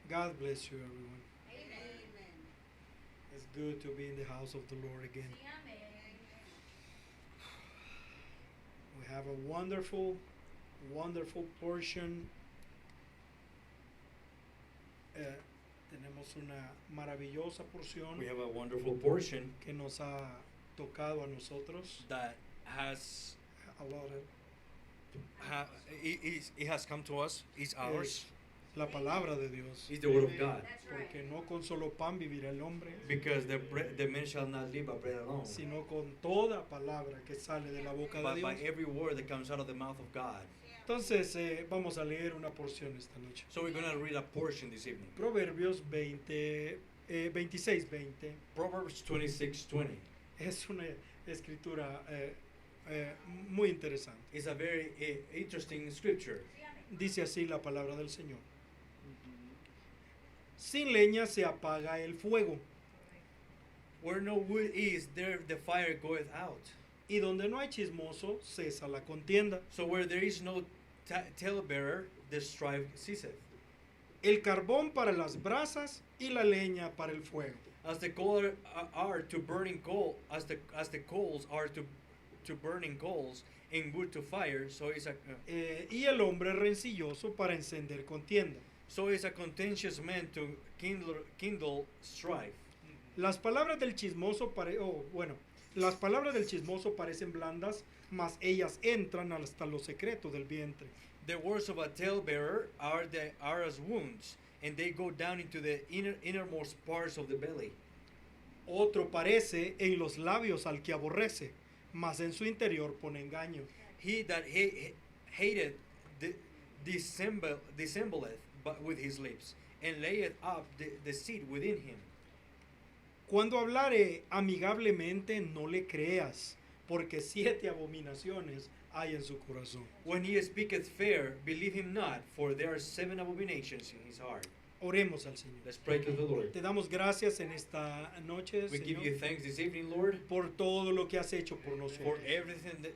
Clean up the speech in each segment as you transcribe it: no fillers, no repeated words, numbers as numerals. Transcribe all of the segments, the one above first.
God bless you, everyone. It's good to be in the house of the Lord again. We have a wonderful, wonderful portion. Tenemos una maravillosa porción We have a wonderful portion que nos ha tocado a nosotros. that has A lot of it has come to us. It's ours. la palabra de Dios. It's the word of God. Porque no con solo pan vivirá el hombre, Because the man shall not live by bread alone, sino con toda palabra que sale de la boca de but by Dios. every word that comes out of the mouth of God. Entonces vamos a leer una porción esta noche. So we're going to read a portion this evening. Proverbios 26:20 Proverbs 26:20. es una escritura muy interesante. It's a very interesting scripture. Dice así la palabra del Señor. Sin leña se apaga el fuego, Where no wood is, there the fire goeth out. y donde no hay chismoso cesa la contienda. So where there is no talebearer, the strife ceaseth. El carbón para las brasas y la leña para el fuego. As the coal are to burning coal, as the coals are to burning coals, and wood to fire, so is a Y el hombre rencilloso para encender contienda. so is a contentious man to kindle strife. Las palabras del chismoso las palabras del chismoso parecen blandas, mas ellas entran hasta lo secreto del vientre. The words of a talebearer are as wounds, and they go down into the innermost parts of the belly. Otro parece en los labios al que aborrece, mas en su interior pone engaño. He that hated dissembleth but with his lips, and layeth up the deceit within him. Cuando hablare amigablemente no le creas, porque 7 abominaciones hay en su corazón. When he speaketh fair, believe him not, for there are 7 abominations in his heart. Oremos al Señor. Let's pray to the Lord. Te damos gracias en esta noche, We give you Señor, thanks this evening, Lord, por todo lo que has hecho por for nosotros.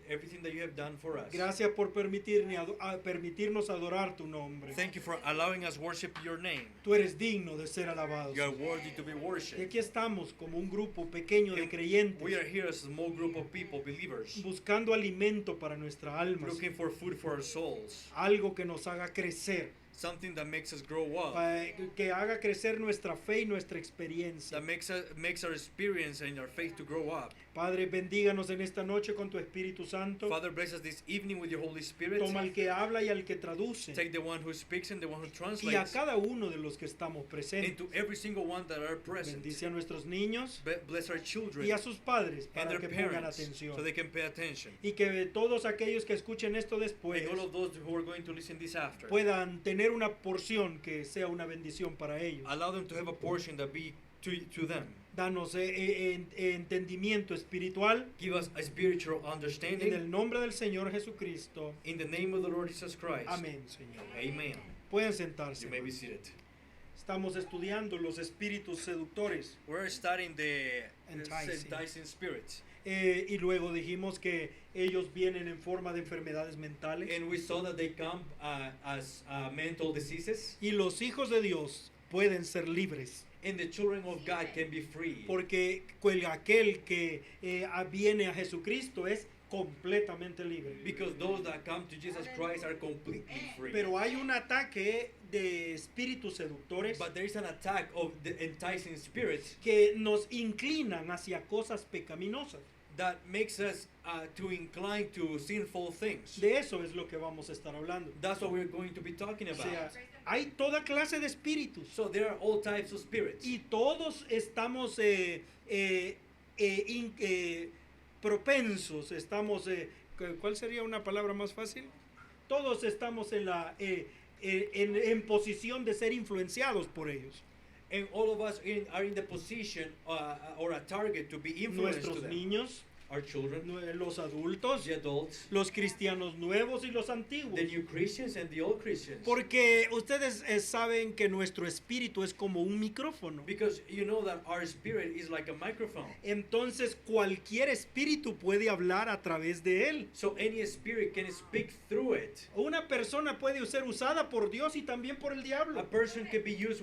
everything that you have done for us. Gracias por permitirnos adorar tu nombre. Thank you for allowing us worship your name. Tú eres digno de ser alabado. You are worthy to be Y worshipped. aquí estamos como un grupo pequeño de We are creyentes here as a small group of people, believers, buscando alimento para nuestra alma, looking for food for our souls, algo que nos haga crecer, something that makes us grow up, que haga crecer nuestra fe y nuestra experiencia. that makes our experience and our faith to grow up. Padre, bendíganos en esta noche con tu Espíritu Santo. Father, bless us this evening with your Holy Spirit. Toma al que habla y al que traduce, Take the one who speaks and the one who y a translates, cada uno de los que estamos and presentes. to every single one that are present. Bendice a nuestros niños Bless our children y a sus padres and para their que pongan parents, atención. so they can pay attention. Y que todos aquellos que escuchen esto después And all of those who are going to listen this after, puedan tener una porción que sea una bendición para ellos. allow them to have a portion that be to them. Danos entendimiento espiritual Give us a spiritual en understanding el nombre del Señor Jesucristo. in the name of the Lord Jesus Christ. Amén, Señor. Amen. Pueden sentarse. You may be seated. Estamos estudiando los espíritus seductores. We're studying the Enticing. enticing spirits. Y luego dijimos que ellos vienen en forma de enfermedades mentales. And we saw that they come as mental diseases. Y los hijos de Dios pueden ser libres. And the children of God can be free. Porque aquel que viene a Jesucristo es completamente libre. Because those that come to Jesus Christ are completely free. Pero hay un ataque de espíritus seductores But there is an attack of the enticing spirits que nos inclinan hacia cosas pecaminosas. that makes us to incline to sinful things. De eso es lo que vamos a estar hablando. That's what we're going to be talking O about. sea, hay toda clase de espíritus So there are all types of spirits. y todos estamos propensos, estamos, ¿cuál sería una palabra más fácil? Todos estamos en posición de ser influenciados por ellos. And all of us are in the position or a target to be influenced to Nuestros them. niños, our children, los adultos, the adults, los cristianos nuevos y los antiguos. the new Christians and the old Christians. Porque ustedes saben que nuestro espíritu es como un micrófono. Because you know that our spirit is like a microphone. Entonces cualquier espíritu puede hablar a través de él. So any spirit can speak through it. Una persona puede ser usada por Dios y también por el A diablo. person can be used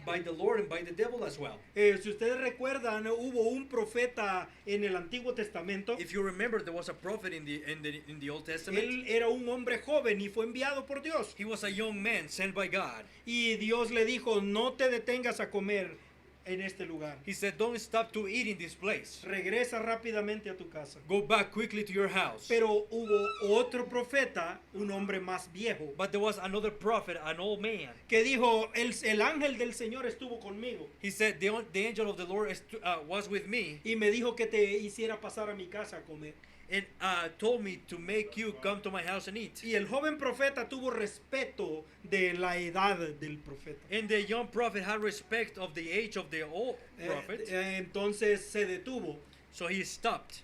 by the Lord and by the devil as well. Si ustedes recuerdan, hubo un profeta en el Antiguo Testamento. If you remember, there was a prophet in the Old Testament. Él era un hombre joven y fue enviado por Dios. He was a young man sent by God. Y Dios le dijo, no te detengas a comer en este lugar. He said, don't stop to eat in this place. Regresa rápidamente a tu casa. Go back quickly to your house. Pero hubo otro profeta, un hombre más viejo, But there was another prophet, an old man. que dijo, el ángel del Señor estuvo conmigo He said, the angel of the Lord was with me y me dijo que te hiciera pasar a mi casa a comer. and told me to make you come to my house and eat. Y el joven profeta tuvo respeto de la edad del profeta. And the young prophet had respect of the age of the old prophet. Entonces se detuvo. So he stopped.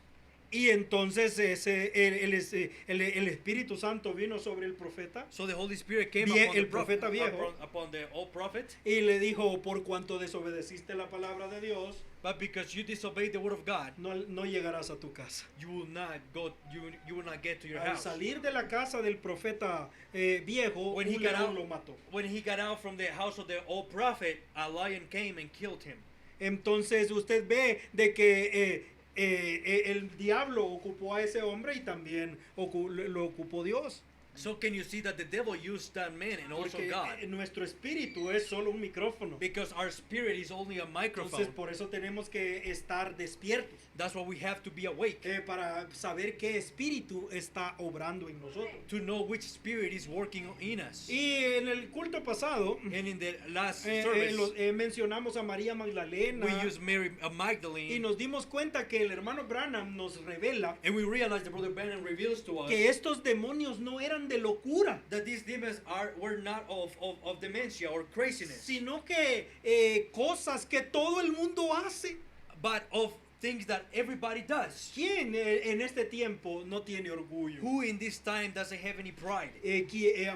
Y entonces el Espíritu Santo vino sobre el profeta So the Holy Spirit came el upon, profeta viejo. upon the old prophet. y le dijo, por cuanto desobedeciste la palabra de Dios, But because you disobeyed the word of God, no llegarás a tu casa. you will not go. You will not get to your Al house. salir de la casa del profeta viejo, When he un got león out- lo mató. When he got out from the house of the old prophet, a lion came and killed him. Entonces usted ve de que el diablo ocupó a ese hombre y también lo ocupó Dios. So can you see that the devil used that man and also Porque God? nuestro espíritu es solo un micrófono. Because our spirit is only a microphone. Entonces por eso tenemos que estar despiertos That's why we have to be awake para saber qué espíritu está obrando en nosotros. to know which spirit is working in us. Y en el culto pasado And in the last service, mencionamos a María Magdalena we used Mary y Magdalene, nos dimos cuenta que el hermano Branham nos revela and we realized that Brother Branham reveals to us que estos demonios no eran de locura, that these demons were not of dementia or craziness, sino que cosas que todo el mundo hace. but of things that everybody does. ¿Quién en este tiempo no tiene orgullo? Who in this time doesn't have any pride?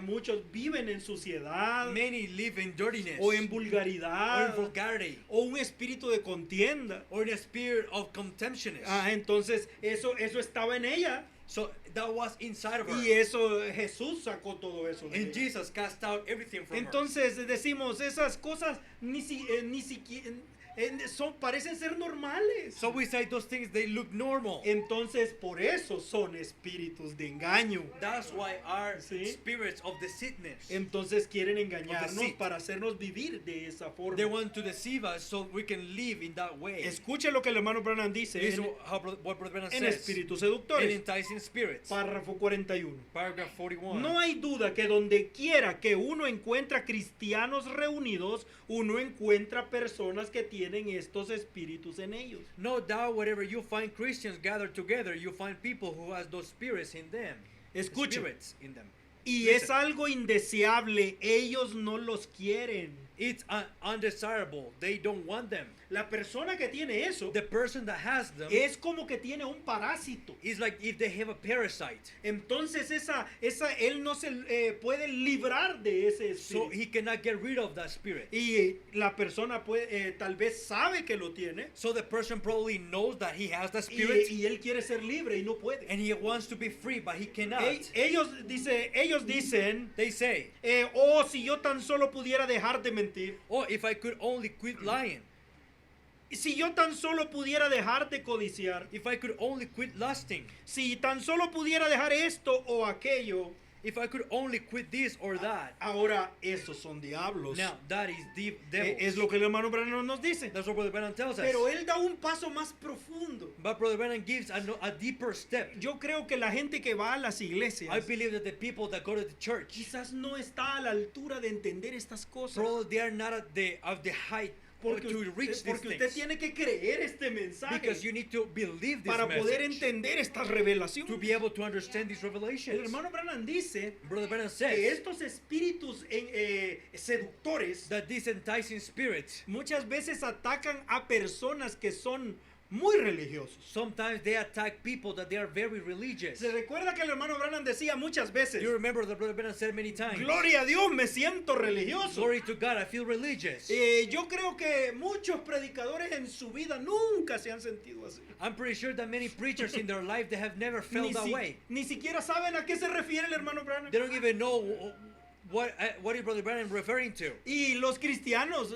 Muchos viven en suciedad Many live in dirtiness o en or in vulgaridad vulgarity o un espíritu de contienda. or in a spirit of contemptuousness. Entonces eso estaba en ella So that was inside of her. y eso Jesús sacó todo eso de And ella. Jesus cast out everything from her. Entonces decimos, esas cosas ni siquiera parecen ser normales. So we say those things, they look normal. Entonces por eso son espíritus de engaño. That's why our Sí. spirits of deceitness, Entonces quieren engañarnos deceit. para hacernos vivir de esa forma. they want to deceive us so we can live in that way. Escuche lo que el hermano Branham dice This is en, what Brother Branham en says Espíritus in Seductores, Enticing Spirits, párrafo 41. paragraph 41. No hay duda que donde quiera que uno encuentra cristianos reunidos, uno encuentra personas que tienen estos espíritus en ellos. No doubt wherever you find Christians gathered together, you find people who has those spirits in them. Escuche. Spirits in them. Y es algo indeseable, ellos no los quieren. It's undesirable. They don't want them. La persona que tiene eso The person that has them es como que tiene un parásito. is like if they have a parasite. Entonces él no se puede librar de ese So espíritu. he cannot get rid of that spirit. Y la persona tal vez sabe que lo tiene So the person probably knows that he has that y, spirit y él quiere ser libre y no puede. and he wants to be free, but he cannot. Ellos dicen, They say, oh, si yo tan solo pudiera dejar de mentir, oh, if I could only quit lying, si yo tan solo pudiera dejar de codiciar, if I could only quit lusting, si tan solo pudiera dejar esto o aquello. if I could only quit this or that. Ahora, esos son diablos. Now, that is deep devils. Es lo que el hermano Branham nos dice. That's what Brother Branham tells us. Pero él da un paso más profundo. But Brother Branham gives a deeper step. Yo creo que la gente que va a las iglesias I believe that the people that go to the church, quizás no está a la altura de entender estas cosas. probably they are not at the height Porque, to reach these usted things. tiene que creer este mensaje Because you need to believe this para poder message entender estas to revelaciones. be able to understand these El revelations. hermano Branham dice Brother Branham que says estos espíritus seductores that these enticing spirits muchas veces atacan a personas que son muy religiosos. Sometimes they attack people that they are very religious. Se recuerda que el hermano Branham decía muchas veces, You remember the brother Branham said many times, gloria a Dios, me siento religioso. glory to God, I feel religious. Yo creo que muchos predicadores en su vida nunca se han sentido así. I'm pretty sure that many preachers in their life, they have never felt that way. Ni siquiera saben a qué se refiere el hermano Branham. They don't even know what is Brother Branham referring to. Y los cristianos,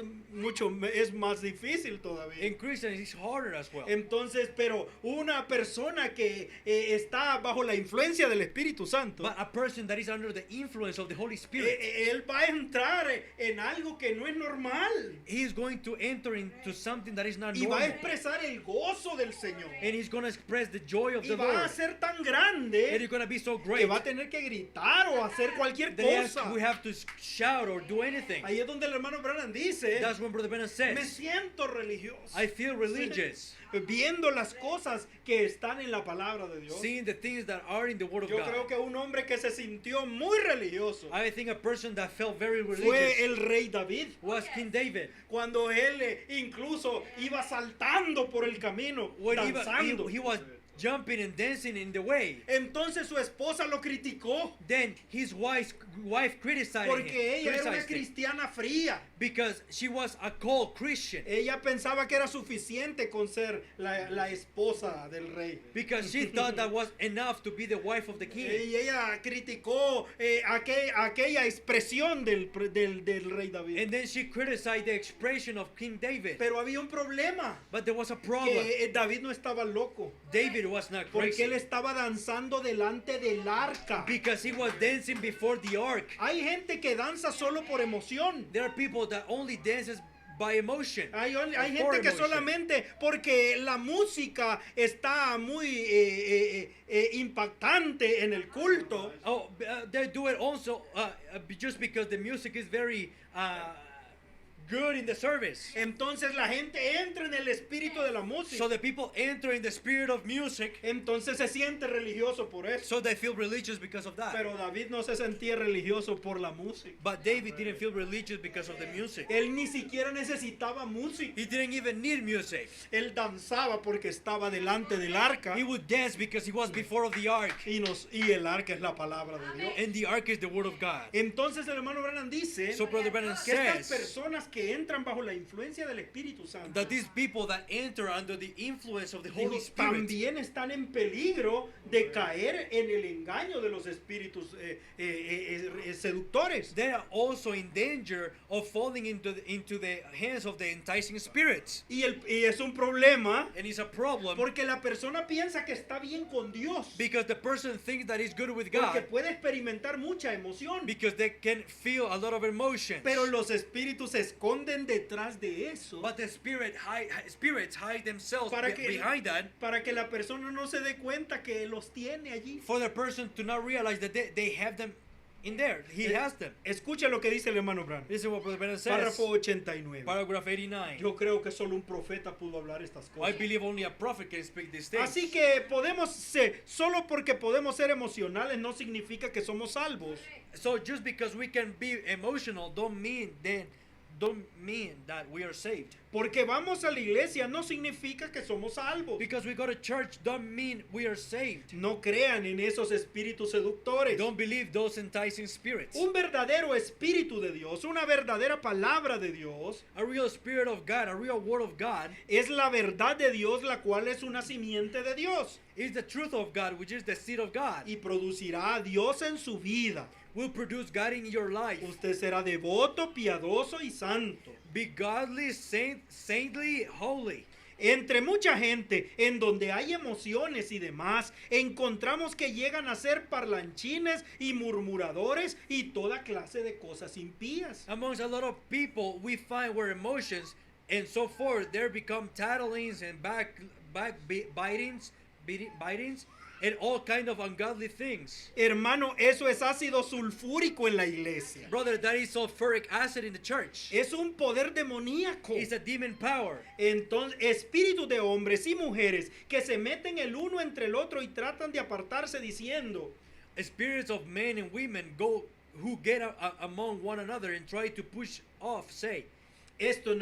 es más difícil todavía. In Christians, it's harder as well. Entonces, pero una persona que está bajo la influencia del Espíritu Santo, But a person that is under the influence of the Holy Spirit, él va a entrar en algo que no es normal he is going to enter into something that is not y va a normal. expresar el gozo del Señor. And he's going to express the joy of Y the va a Lord. ser tan And grande it's going to be so que great va a tener que gritar o hacer cualquier that cosa. we have to shout or do anything. Ahí es donde el hermano Branham dice, That's when Brother Branham me says, siento religioso. I feel religious, Viendo las cosas que están en la palabra de Dios. seeing the things that are in the Word of Yo creo God. que un hombre que se sintió muy religioso I think a person that felt very fue religious el rey David. was King David. Cuando él incluso iba saltando por el camino, When danzando. he was jumping and dancing in the way. Entonces su esposa lo criticó Then his wife criticized porque ella era una him cristiana fría. because she was a cold Christian. Ella pensaba que era suficiente con ser la esposa del rey. Because she thought that was enough to be the wife of the king. Y ella criticó aquella expresión del rey David. And then she criticized the expression of King David. Pero había un problema, But there was a problem. que David no estaba loco, David was not porque él crazy estaba danzando delante del arca. because he was dancing before the ark. Hay gente que danza solo por emoción. There are people that only dances by emotion. Hay or for gente que emotion. solamente porque la música está muy impactante en el culto, Oh, they do it also just because the music is very good in the service. entonces la gente entra en el espíritu de la música. So the people enter in the spirit of music, Entonces se siente religioso por eso. so they feel religious because of that. Pero David no se sentía religioso por la música. But David didn't feel religious because of the music. Él ni siquiera necesitaba música. He didn't even need music. Él danzaba porque estaba delante del arca. He would dance because he was before of the ark. Y el arca es la palabra de Dios. And the ark is the word of God. Entonces el hermano Branham dice So Brother Branham que estas says personas que entran bajo la influencia del Espíritu Santo that these people that enter under the influence of the digo, Holy Spirit, también están en peligro de caer en el engaño de los espíritus seductores. they are also in danger of falling into the hands of the enticing spirits. Y es un problema And it's a problem porque la persona piensa que está bien con Dios, because the person thinks that he's good with porque God puede experimentar mucha emoción, because they can feel a lot of emotions. pero los espíritus se esconden detrás de eso But the spirits hide themselves para que, behind that para que la persona no se dé cuenta que los tiene allí. for the person to not realize that they have them in there. He has them. Escucha lo que dice el hermano Branham. This is what Brother Branham says. Párrafo 89. Paragraph 89. Yo creo que solo un profeta pudo hablar estas I cosas. believe only a prophet can speak these things. Así que solo porque podemos ser emocionales no significa que somos salvos. So just because we can be emotional don't mean that we are saved. Porque vamos a la iglesia no significa que somos salvos. Because we go to church don't mean we are saved. No crean en esos espíritus seductores. Don't believe those enticing spirits. Un verdadero espíritu de Dios, una verdadera palabra de Dios, A real spirit of God, a real word of God es la verdad de Dios, la cual es una simiente de Dios. is the truth of God, which is the seed of God. Y producirá a Dios en su vida. Will produce God in your life. Usted será devoto, piadoso y santo. Be godly, saintly, holy. Entre mucha gente, en donde hay emociones y demás, encontramos que llegan a ser parlanchines y murmuradores y toda clase de cosas impías. Amongst a lot of people, we find where emotions and so forth, there become tattlings and bitings and all kind of ungodly things. Hermano, eso es ácido sulfúrico en la iglesia. Brother, that is sulfuric acid in the church. Es un poder demoníaco. It's a demon power. Entonces, espíritus de hombres y mujeres que se meten el uno entre el otro y tratan de apartarse diciendo, Spirits of men and women who get among one another and try to push off, say, esto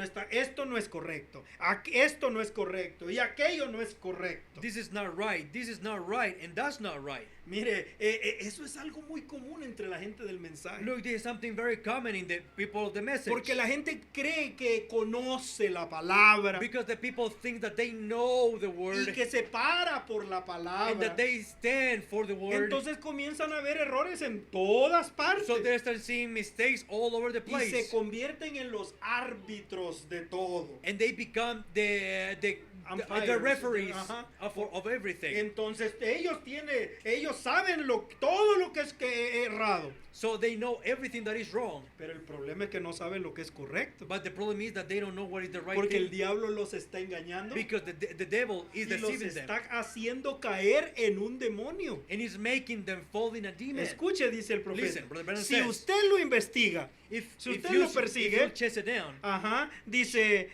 no es correcto, esto no es correcto y aquello no es correcto. This is not right. This is not right, and that's not right. Mire, eso es algo muy común entre la gente del mensaje. Look, this is something very common in the people of the message. Porque la gente cree que conoce la palabra Because the people think that they know the y word que se para por la and palabra. that they stand for the word. Entonces comienzan a haber errores en todas partes So they start seeing mistakes all over the y se place. convierten en los árbitros de todo. And they become the Umpires. referees Ajá. of everything. Entonces ellos saben todo lo que es errado. So they know everything that is wrong. Pero el problema es que no saben lo que es correcto. But the problem is that they don't know what is the right Porque el thing. diablo los está engañando Because the devil is y los deceiving them. está haciendo caer en un demonio. And is making them fall in a demon. Escuche, dice el profeta. Listen, Brother Branham Si says, usted lo investiga, If si if usted you lo persigue, if you chase it down, ajá, dice,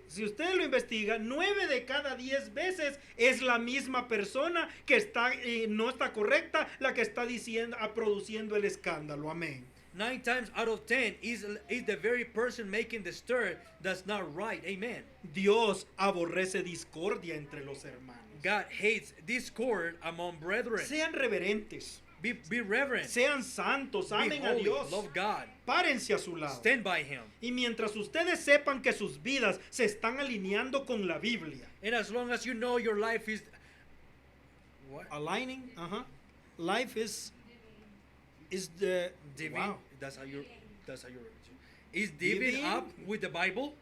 si usted lo investiga, 9 de cada 10 veces es la misma persona que no está correcta, la que está produciendo el escándalo. Amén. 9 times out of 10 is the very person making the stir that's not right. Amen. Dios aborrece discordia entre los hermanos. God hates discord among brethren. Sean reverentes, Be reverent. sean santos, Be amen a holy. Dios, Love God. párense a su lado. Stand by Him. Y mientras ustedes sepan que sus vidas se están alineando con la Biblia, And as long as you know your life is what? aligning, life is the Diving. wow. That's how you is divvying Divvying? up with the Bible.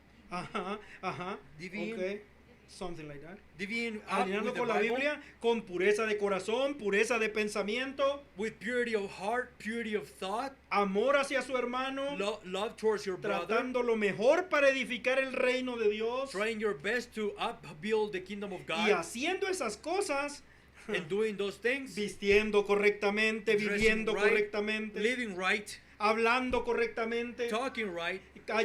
Divvying, okay, something like that. Divvying up Alineando with the con la Bible. Biblia, con pureza de corazón, pureza de pensamiento, With purity of heart, purity of thought, amor hacia su hermano, love towards your brother, tratando lo mejor para edificar el reino de Dios trying your best to upbuild the kingdom of y God, haciendo esas cosas, and doing those things, vistiendo correctamente, dressing viviendo right, correctamente, living right, hablando correctamente, talking right,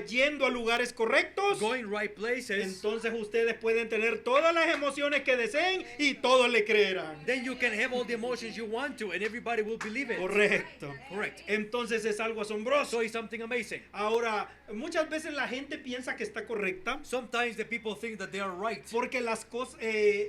yendo a lugares correctos. going right places. Entonces ustedes pueden tener todas las emociones que deseen y todos le creerán. Then you can have all the emotions you want to, and everybody will believe it. Correcto. Correct. Entonces es algo asombroso. So it's something amazing. Ahora, muchas veces la gente piensa que está correcta Sometimes the people think that they are right porque las cosas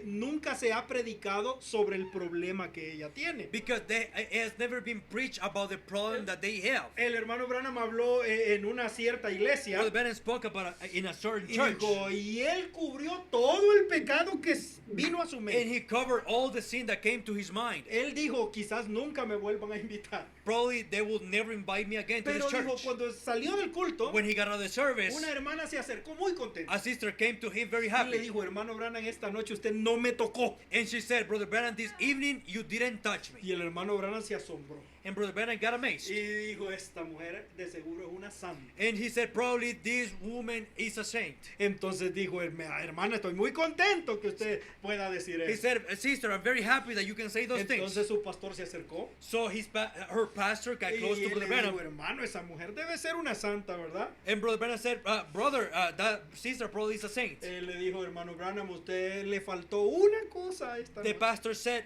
nunca se ha predicado sobre el problema que ella tiene. because it has never been preached about the problem that they have. El hermano Branham habló en una cierta iglesia Brother Bennett spoke about in a certain y church, dijo, y él cubrió todo el pecado que vino a su and mente. he covered all the sin that came to his mind. Él dijo, quizás nunca me vuelvan a invitar. Probably they will never invite me again to Pero this dijo, church. cuando salió del culto, When he got out of the service, una hermana se acercó muy contenta a sister came to him very y le happy, dijo, hermano Branham, esta noche usted no me tocó. and she said, Brother Branham, this evening you didn't touch me. Y el hermano Branham se asombró And Brother Branham got amazed. y dijo, esta mujer de seguro es una santa. And he said, probably this woman is a saint. Entonces dijo, hermana, estoy muy contento que usted pueda decir He eso. said, sister, I'm very happy that you can say those things. Entonces su pastor se acercó So her pastor got y close to él Brother le dijo, Branham. hermano, esa mujer debe ser una santa, ¿verdad? And Brother Branham said, brother, that sister probably is a saint. Él le dijo, hermano Branham, usted le faltó una cosa esta The noche. pastor said,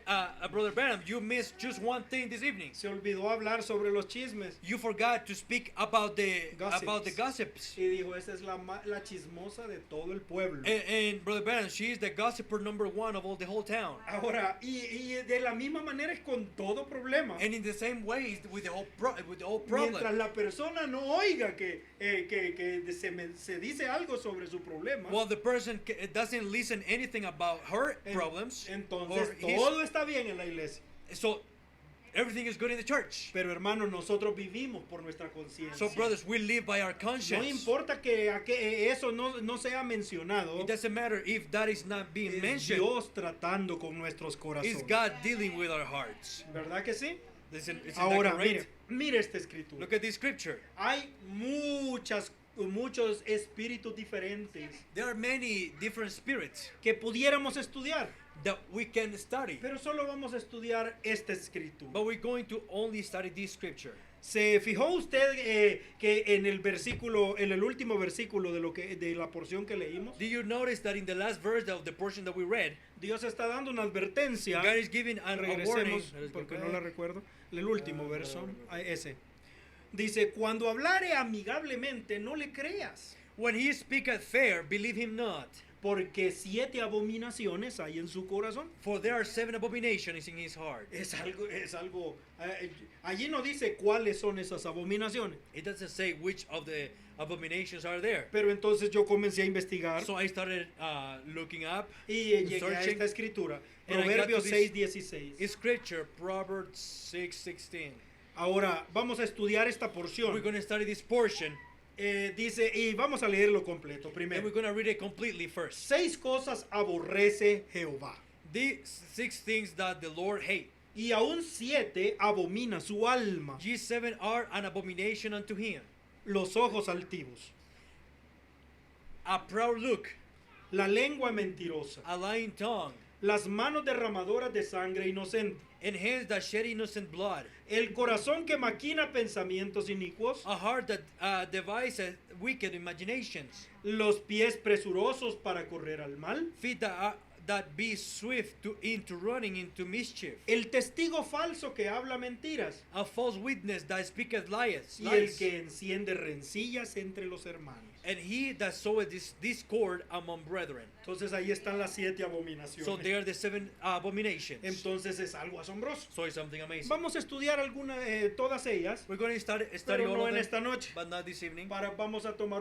Brother Branham, you missed just one thing this evening. Se olvidó hablar sobre los chismes. You forgot to speak about the Gossips. gossips. Y dijo, esa es la chismosa de todo el pueblo. And Brother Branham, she is the gossiper number one of all the whole town. Ahora, y de la misma manera es con todo problema. And in the same way with the whole Mientras problem. la persona no oiga que se dice algo sobre su problema, Well, the person doesn't listen anything about her problems, entonces or his, todo está bien en la iglesia. so everything is good in the church. Pero hermanos, nosotros vivimos por nuestra conciencia. So brothers, we live by our No conscience. importa que eso no sea mencionado, It doesn't matter if that is not being es mentioned. Dios tratando con nuestros It's corazones. God dealing with our hearts. ¿Verdad que sí? Isn't that Ahora, correct? mire esta escritura. Look at this scripture. Hay muchos espíritus diferentes There are many different spirits que pudiéramos estudiar, that we can study, pero solo vamos a estudiar esta escritura. but we're going to only study this scripture. ¿Se fijó usted que en el último versículo de la porción que leímos, Do you notice that in the last verse of the portion that we read, Dios está dando una advertencia? God is giving a warning? Regresemos, porque no la recuerdo. El último verso, ese. Dice, cuando hablare amigablemente, no le creas, When he speaketh fair, believe him not. porque 7 abominaciones hay en su corazón. For there are 7 abominations in his heart. Es algo, allí no dice cuáles son esas abominaciones. It doesn't say which of the abominations are there. Pero entonces yo comencé a investigar So I started looking up y llegué a searching. esta escritura, And I got Proverbios to this 6:16. scripture, Proverbs 6:16. Ahora vamos a estudiar esta We're porción. going to study this portion, Dice, y vamos a leerlo completo and primero. we're going to read it completely first. 6 cosas aborrece Jehová, These 6 things that the Lord hates. y aún 7 abomina su alma: These 7 are an abomination unto him. los ojos altivos, A proud look, la lengua mentirosa, a lying tongue, las manos derramadoras de sangre inocente, and hands that shed innocent blood, el corazón que maquina pensamientos inicuos, a heart that devises wicked imaginations, los pies presurosos para correr al mal, feet that be swift into running into mischief, el testigo falso que habla mentiras, a false witness that speaketh lies, y el que enciende rencillas entre los hermanos. and he that soweth discord among brethren. Entonces ahí están las 7 So abominaciones. they are the 7 abominations. Entonces es algo asombroso. So it's something amazing. Vamos a estudiar todas ellas, We're going to study pero all no of en them, esta noche. but not this evening. Vamos a tomar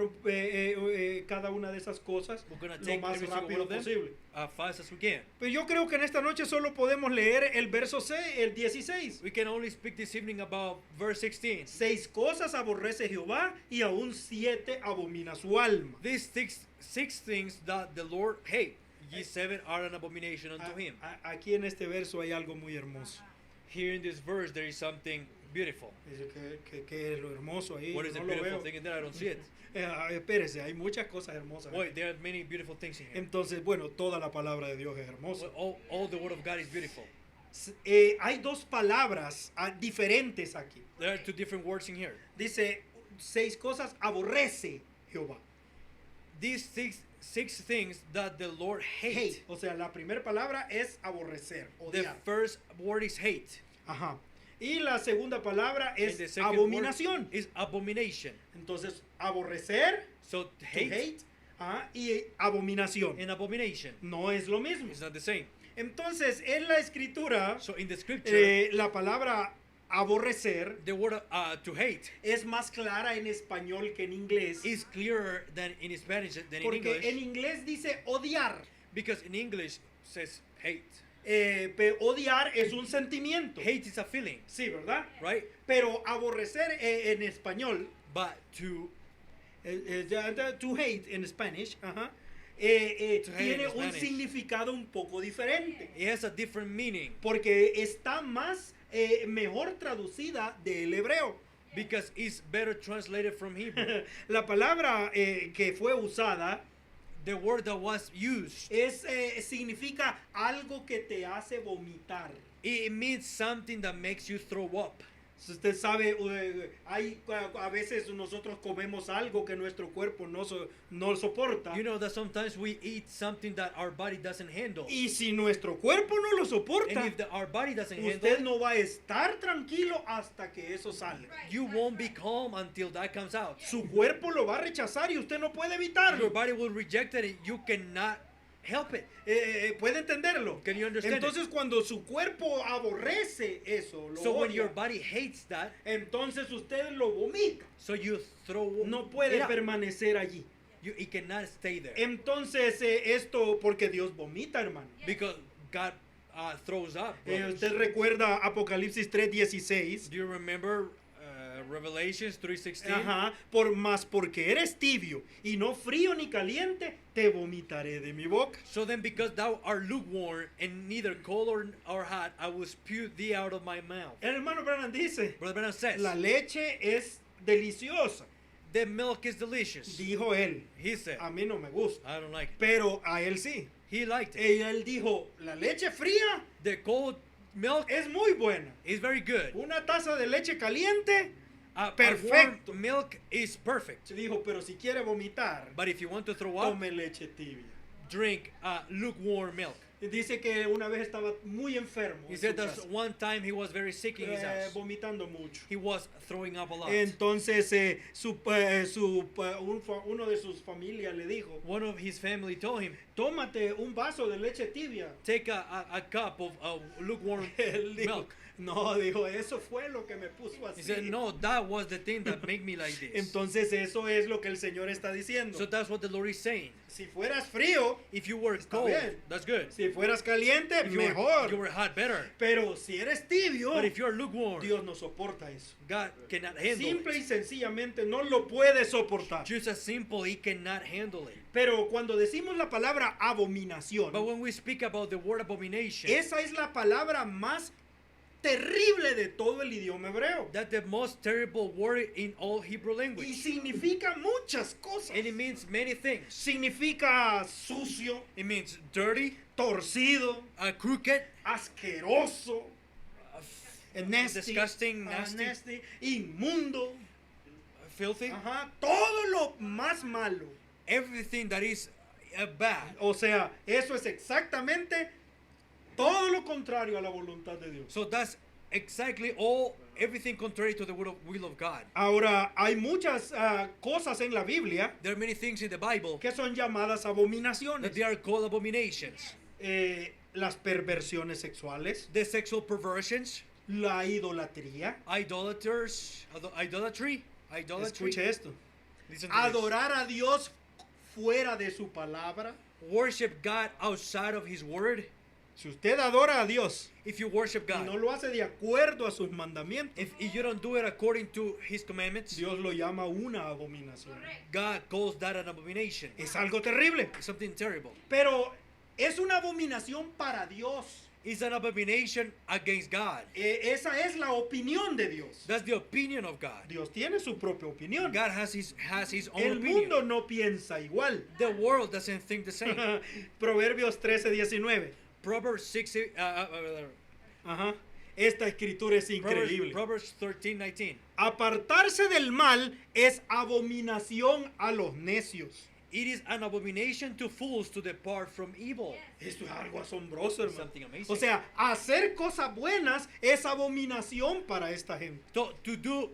cada una de esas cosas We're going to lo take más every single one rápido of them posible. fast as we can. Pero yo creo que en esta noche solo podemos leer el verso 6, el 16. We can only speak this evening about verse 16. 6 cosas aborrece Jehová y aún 7 abomina su alma. These six things that the Lord hate, ye 7 are an abomination unto him. Aquí en este verso hay algo muy hermoso. Here in this verse there is something beautiful. Dice que es lo hermoso ahí. What yo is the no lo beautiful veo. thing in there? I don't see it. Espérese, hay muchas cosas hermosas. Wait, there are many beautiful things in here. Entonces, bueno, toda la palabra de Dios es hermosa. All the word of God is beautiful. Hay 2 palabras diferentes aquí. There are 2 different words in here. Dice 6 cosas aborrece Jehová. These six things that the Lord Hate. hate. O sea, la primera palabra es aborrecer, The odiar. first word is hate. Ajá. Y la segunda palabra And the es second abominación. word is abomination. Entonces, aborrecer, So to hate, hate, y abominación. and abomination No es lo mismo. is not the same. Entonces, en la escritura, So in the scripture, la palabra aborrecer the word to hate es más clara en español que en inglés. is clearer than in Spanish than in Porque English, en inglés dice odiar. because in English says hate. Pero odiar es un sentimiento. Hate is a feeling, Sí, ¿verdad? right? Pero aborrecer en español, But to to hate en Spanish, ajá, To hate tiene in un Spanish. significado un poco diferente. it has a different meaning Porque está más, mejor traducida del hebreo. because it's better translated from Hebrew. La palabra que fue usada The word that was used, significa algo que te hace vomitar. it means something that makes you throw up. Si usted sabe, a veces nosotros comemos algo que nuestro cuerpo no soporta. You know that sometimes we eat something that our body doesn't handle. Y si nuestro cuerpo no lo soporta, And if our body doesn't handle usted it, no va a estar tranquilo hasta que eso salga. you won't be calm until that comes out. Su cuerpo lo va a rechazar y usted no puede Your evitarlo. body will reject it and you cannot help it. ¿Puede entenderlo? Can you understand it? Entonces cuando su cuerpo aborrece eso, lo So when odia, your body hates that, entonces usted lo vomita. so you throw No puede it out. permanecer allí. It cannot stay there. Entonces esto, porque Dios vomita, hermano. Because God throws up. brothers. Usted recuerda Apocalipsis 3:16. Do you remember Revelations 3:16? Ajá, porque eres tibio y no frío ni caliente, te vomitaré de mi boca. So then, because thou art lukewarm and neither cold or hot, I will spew thee out of my mouth. El hermano Branham dice, Brother Branham says, la leche es deliciosa, the milk is delicious. dijo él. He said, A mí no me gusta, I don't like it. pero a él sí. He liked it. Y él dijo, la leche fría The cold milk es muy buena. is very good. Una taza de leche caliente, A Perfecto. warm milk is perfect. dijo, pero si quiere vomitar, But if you want to throw up, tome leche tibia. drink lukewarm milk. Dice que una vez estaba muy enfermo. He en said su that casa, one time he was very sick in his house. vomitando mucho. He was throwing up a lot. Entonces uno de sus familias le dijo, One of his family told him, tómate un vaso de leche tibia. take a cup of lukewarm Él dijo, milk. no, dijo, eso fue lo que me puso así. He said, no, that was the thing that made me like this. Entonces eso es lo que el Señor está diciendo. So that's what the Lord is saying. Si fueras frío, If you were Está cold, bien. that's good. si fueras caliente, If you mejor. were hot, better. Pero si eres tibio, But if you're lukewarm, Dios no soporta eso. God cannot handle Simple y it. sencillamente no lo puede soportar. Just as simple, He cannot handle it. Pero cuando decimos la palabra But abominación, when we speak about the word abomination, esa es la palabra más terrible de todo el idioma hebreo. that's the most terrible word in all Hebrew Y language. significa muchas cosas. And it means many things. Significa sucio, It means dirty, torcido, crooked, asqueroso, nasty, disgusting, nasty, nasty, inmundo. filthy. Ajá, todo lo más malo. Everything that is bad. O sea, eso es exactamente todo lo contrario a la voluntad de Dios. So that's exactly everything contrary to the will of God. Ahora, hay muchas cosas en la Biblia There are many things in the Bible que son llamadas that abominaciones. they are called abominations. Las perversiones sexuales, The sexual perversions, la idolatría. idolatry. Escuche esto. Listen to this. Adorar a Dios fuera de su palabra. Worship God outside of His word. Si usted adora a Dios If you worship y God, no lo hace de acuerdo a sus mandamientos, if you don't do it according to His commandments, Dios lo llama una abominación. God calls that an abomination. Es algo terrible. It's something terrible. Pero es una abominación para Dios. It's an abomination against God. Esa es la opinión de Dios. That's the opinion of God. Dios tiene su propia opinión. God has his own El opinion. mundo no piensa igual. The world doesn't think the same. Proverbios 13:19. Proverbs 6, Ajá. Esta escritura es increíble. Proverbs 13:19. Apartarse del mal es abominación a los necios. It is an abomination to fools to depart from evil. Esto es algo asombroso, hermano. Something amazing. O sea, hacer cosas buenas es abominación para esta gente. To do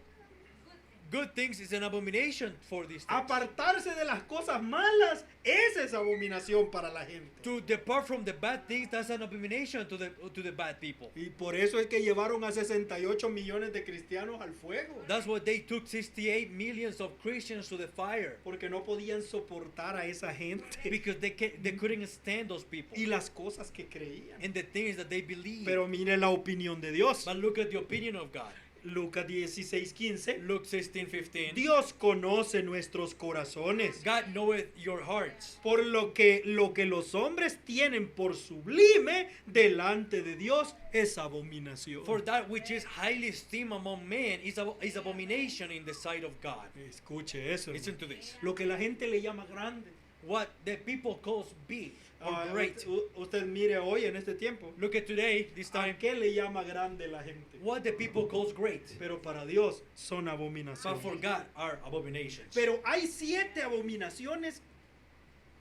good things is an abomination for these things. Apartarse de las cosas malas, esa es abominación para la gente. To depart from the bad things, that's an abomination to the bad people. Y por eso es que llevaron a 68 millones de cristianos al fuego. That's why they took 68 millions of Christians to the fire. Porque no podían soportar a esa gente Because they couldn't stand those people. y las cosas que creían. And the things that they believe. Pero mire la opinión de Dios. But look at the opinion of God. Lucas 16:15. Luke 16:15. Dios conoce nuestros corazones. God knoweth your hearts. Por lo que los hombres tienen por sublime delante de Dios es abominación. For that which is highly esteemed among men is abomination in the sight of God. Escuche eso. Listen to this. Lo que la gente le llama grande. What the people calls big or great. Usted mire hoy en este tiempo. Look at today, this ¿A time. qué le llama grande la gente? What the people calls great. Pero para Dios son But abominaciones. for God are abominations. Pero hay 7 abominaciones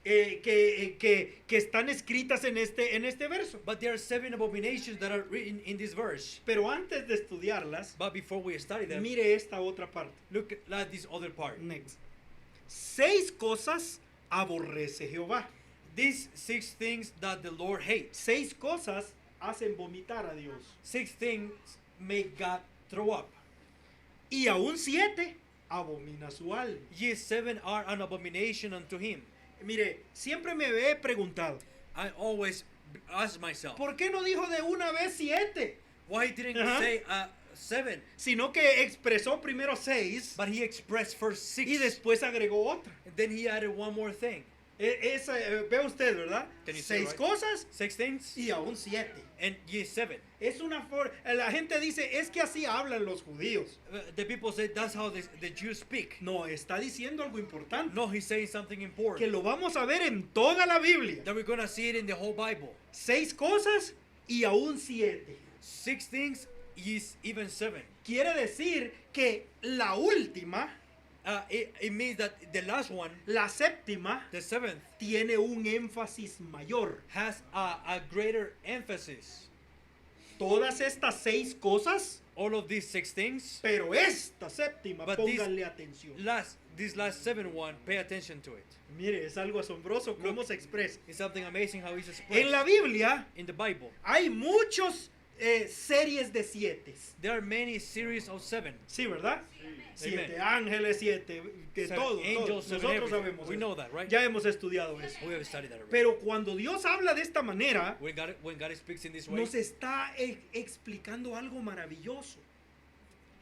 que están escritas en este verso. But there are 7 abominations that are written in this verse. Pero antes de estudiarlas, But before we study them, mire esta otra parte. look at this other part. Next. 6 cosas aborrece Jehová. These 6 things that the Lord hates. 6 cosas hacen vomitar a Dios. 6 things make God throw up. Y aún 7 abomina su alma. Ye 7 are an abomination unto him. Mire, siempre me he preguntado, I always ask myself, ¿por qué no dijo de una vez 7? why didn't he Uh-huh. say 7? Sino que expresó primero 6 But he expressed first 6. y después agregó otra. And then he added one more thing. Ve usted, ¿verdad? Can you say 6 right? cosas 6 things y aún 7. and ye 7. Es una forma. La gente dice, es que así hablan los judíos. The people say that's how the Jews speak. No, está diciendo algo importante. No, he's saying something Que important. lo vamos a ver en toda la Biblia. That we're going to see it in the whole Bible. 6 cosas y aún 7. 6 things, ye even 7. Quiere decir que la última it means that the last one, La séptima the seventh, tiene un énfasis mayor. has a greater emphasis. Todas estas 6 cosas, All of these 6 things, pero esta séptima, but pónganle atención. this last 7 one, pay attention to it. Mire, es algo asombroso cómo Look. se expresa. It's something amazing how it's expressed En la Biblia in the Bible. hay muchos series de 7. There are many series of 7. Sí, ¿verdad? 7 Amen. ángeles, 7, que 7 todo, angels, todo. 7 Nosotros everything. sabemos We eso. know that, right? Ya hemos estudiado eso. We have studied that already. Pero cuando Dios habla de esta manera, When God speaks in this way, nos está explicando algo maravilloso.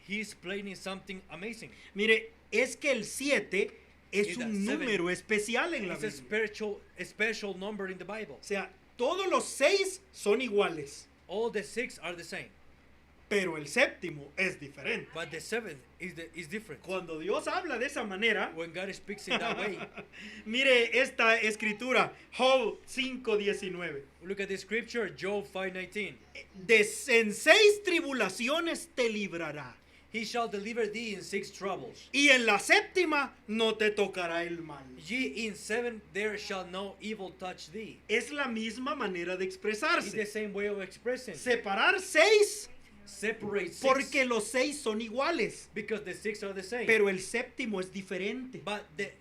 He's explaining something amazing. Mire, es que el 7 es Is un that 7 número especial en la It's a Biblia. special number in the Bible. O sea, todos los 6 son iguales, All the 6 are the same, pero el séptimo es diferente. but the 7th is different. Cuando Dios habla de esa manera, When God speaks in that way, mire esta escritura, Job 5:19. look at the scripture, Job 5:19. En 6 tribulaciones te librará, He shall deliver thee in 6 troubles. y en la séptima no te tocará el mal. Ye in 7 there shall no evil touch thee. Es la misma manera de It's the expresarse. same way of expressing. Separar 6 Separate 6 porque los 6 son iguales, because the 6 are the same. pero el séptimo es diferente. But the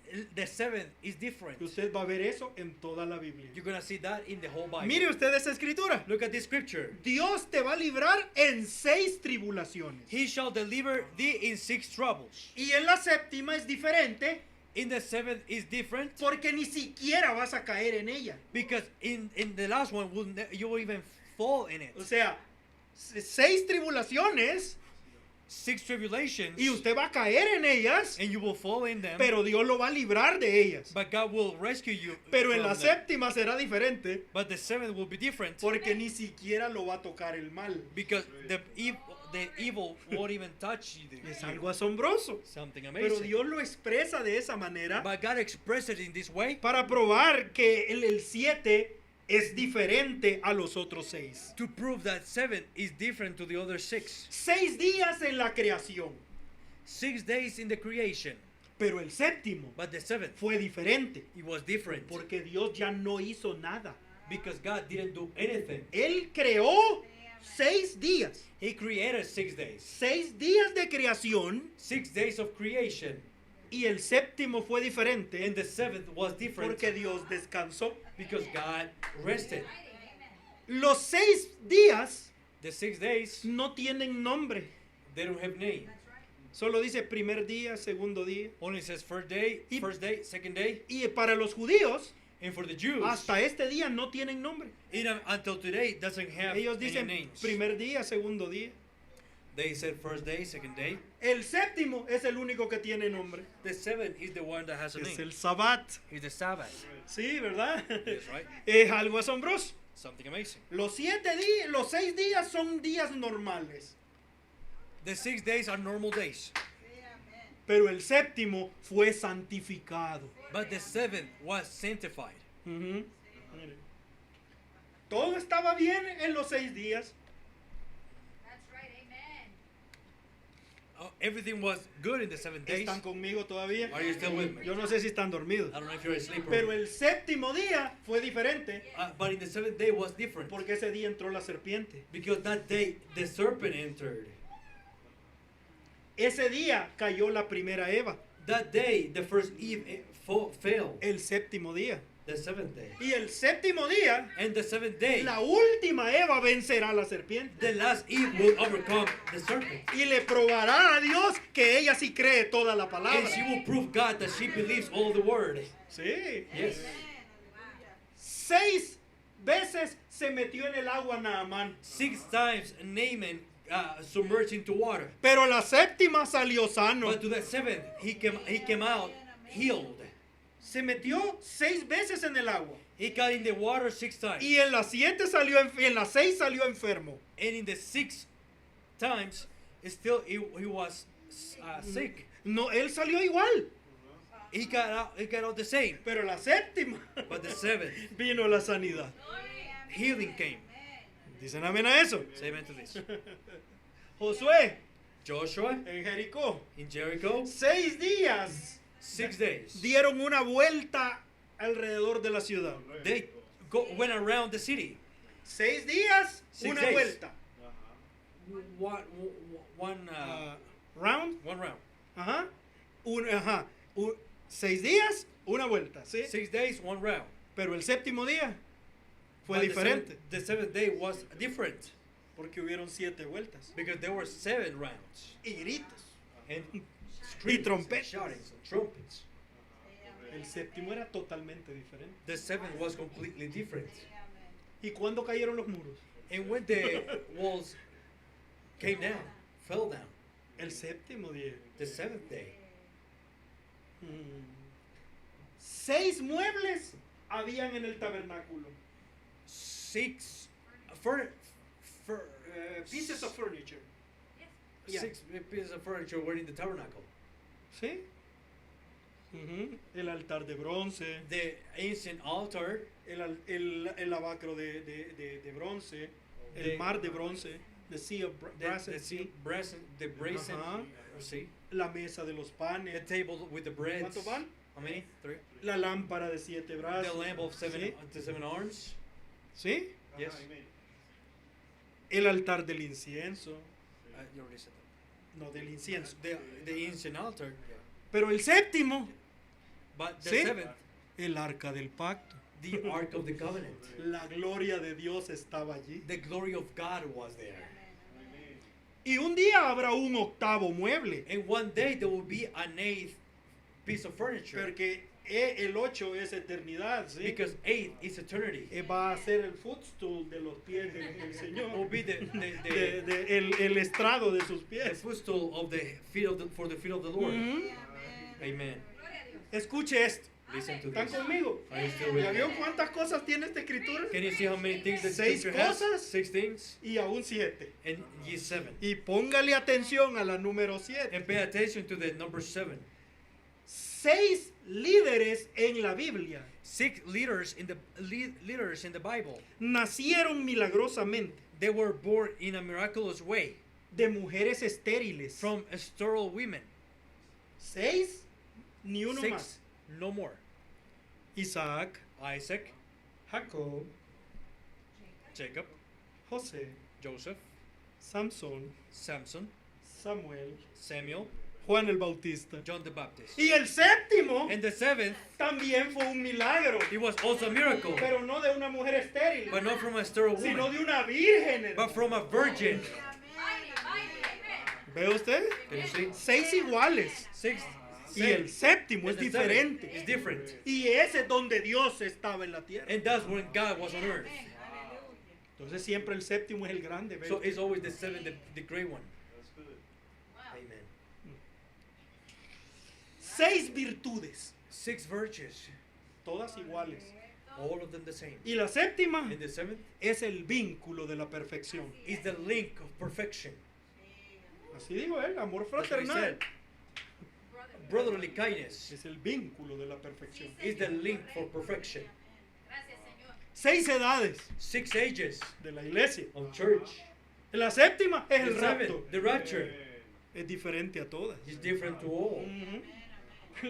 7th is different. Usted va a ver eso en toda la Biblia. You're going to see that in the whole Bible. Mire usted esa escritura. Look at this scripture. Dios te va a librar en 6 tribulaciones. He shall deliver thee in 6 troubles. Y en la séptima es diferente In the 7th is different porque ni siquiera vas a caer en ella. because in the last one you will even fall in it. O sea, 6 tribulaciones 6 tribulations y usted va a caer en ellas, and you will fall in them, pero Dios lo va a librar de ellas. but God will rescue you. Pero en from la them. séptima será diferente But the 7th will be different porque ni siquiera lo va a tocar el mal. because the evil won't even touch you. Es algo asombroso. Something Pero amazing. Dios lo expresa de esa manera But God expressed it in this way para probar que el 7 es diferente a los otros 6. to prove that 7 is different to the other 6. 6 días en la creación, 6 days in the creation, pero el séptimo but the 7th fue diferente it was different porque Dios ya no hizo nada. because God didn't do anything. Él creó 6 días. He created 6 days. 6 días de creación 6 days of creation, y el séptimo fue diferente and the 7th was different porque Dios descansó. because God rested. Los 6 días The 6 days, no tienen nombre. they don't have name. Solo dice primer día, segundo día. Only says first day, second day, Y para los judíos, and for the Jews, hasta este día no tienen nombre. even until today, it doesn't have Ellos any dicen names. primer día, segundo día. They said first day, second day. El séptimo es el único que tiene nombre. The 7th is the one that has a Es name. el Sabbat. It's the Sabbath. Sí, ¿verdad? Yes, right? Es algo asombroso. Something amazing. Los 6 días son días normales. The 6 days are normal days, Pero el séptimo fue santificado. but the 7th was sanctified. Ujú. Mire. Todo estaba bien en los 6 días. That's right, amen. Everything was good in the 7 days. ¿Están conmigo todavía? Are you still with me? Yo no sé si están dormidos. I don't know if you're asleep or Pero el séptimo día fue diferente but in the 7th day was different porque ese día entró la serpiente. because that day the serpent entered. Ese día cayó la primera Eva. That day the first Eve fell. El séptimo día. The 7th day. Y el séptimo día, And the 7th day, la última Eva vencerá a la serpiente. the last Eve will overcome the serpent. Y le probará a Dios que ella sí cree toda la And palabra. she will prove God that she believes all the word. Sí. Yes. 6 veces se metió en el agua Naamán. 6 times Naaman submerged into water. Pero la séptima salió sano. But to the 7th, he came out healed. Se metió 6 veces en el agua. He got in the water 6 times. Y en las 7 salió, en las 6 salió enfermo. And in the 6 times, still he was sick. No, él salió igual. He got out the same. Pero la séptima But the 7th, vino la sanidad. healing came. Dicen amén a eso. Say amen to this. Josué Joshua en Jericó. in Jericho, 6 días 6 days. dieron una vuelta alrededor de la ciudad. They went around the city. 6 días, 6 una days. vuelta. One Round. round. Ajá. 6 días, una vuelta. ¿sí? 6 days, one round. Pero el séptimo día fue But diferente. The seventh day was different Porque hubieron 7 vueltas. because there were 7 rounds Y gritos. and Y screams, and trompetas. shoutings, and trumpets. El séptimo era totalmente diferente. The seventh was completely different. ¿Y cuándo cayeron los muros? And when the walls came down, fell down, El séptimo día. the 7th day, 6 muebles habían en el tabernáculo. 6 Pieces of furniture. Yeah. 6 pieces of furniture were in the tabernacle. ¿Sí? El altar de bronce. The ancient altar, El lavacro de bronce. El The- mar de bronce. The sea of brass and sea. the brazen, Ajá. see, La mesa de los the panes. table with the bread. ¿Cuántos van? How many? 3. La lámpara de 7 brazos. The lamp of ¿Sí? the 7 arms. ¿Sí? Yes. El altar del incienso. You already said that. No, del incienso. The ancient altar. Pero el séptimo, But the ¿sí? 7th, el arca del pacto. the Ark of the Covenant. La gloria de Dios estaba allí. The glory of God was there. Y un día habrá un octavo mueble. And one day there will be an 8th piece of furniture. Porque el 8 es eternidad, ¿sí? Because 8 is eternity. Va a ser el footstool de los pies del Señor. It will be El estrado de sus the pies. footstool of the feet of the, for the feet of the Lord. Ujú. Amen. Escuche esto. Listen to ¿Están this. conmigo? Are you still with ¿Ya me? vio cuántas cosas tiene esta escritura? Can you see how many things the 6 scripture has? cosas 6 things y aún 7. and ye 7. Y póngale atención a la número 7. And pay attention to the number 7. 6 líderes en la Biblia 6 leaders in the Bible. nacieron milagrosamente They were born in a miraculous way de mujeres estériles. from sterile women. 6, ni uno 6, más. no more. Isaac, Isaac, Jacob, Jacob, José, Joseph, Samson, Samson, Samuel, Samuel, Juan el Bautista. John the Baptist. Y el séptimo And the 7th, también fue un milagro, it was also a miracle, pero no de una mujer estéril, but not from a sterile sino woman, de una virgen. but from a virgin. ¿Ve usted? Can you see? 6 iguales. 6. Y el séptimo es And the 7th diferente. is different. Y ese es donde Dios estaba en la tierra. And that's when God was on earth. Entonces siempre el séptimo es el grande. ¿ve? So it's always the 7th, the great one. Amen. 6 virtudes, 6 virtues, todas iguales. all of them the same. Y la séptima And the 7th es el vínculo de la perfección. is the link of perfection. Así dijo él, amor That's what he fraternal. said. Brotherly kindness Es el vínculo de la perfección. is the link for perfection. 6 edades 6 ages de la iglesia. of church. La séptima es The el rapto. 7th, the rapture, Es diferente a todas. is different to all. Ujú.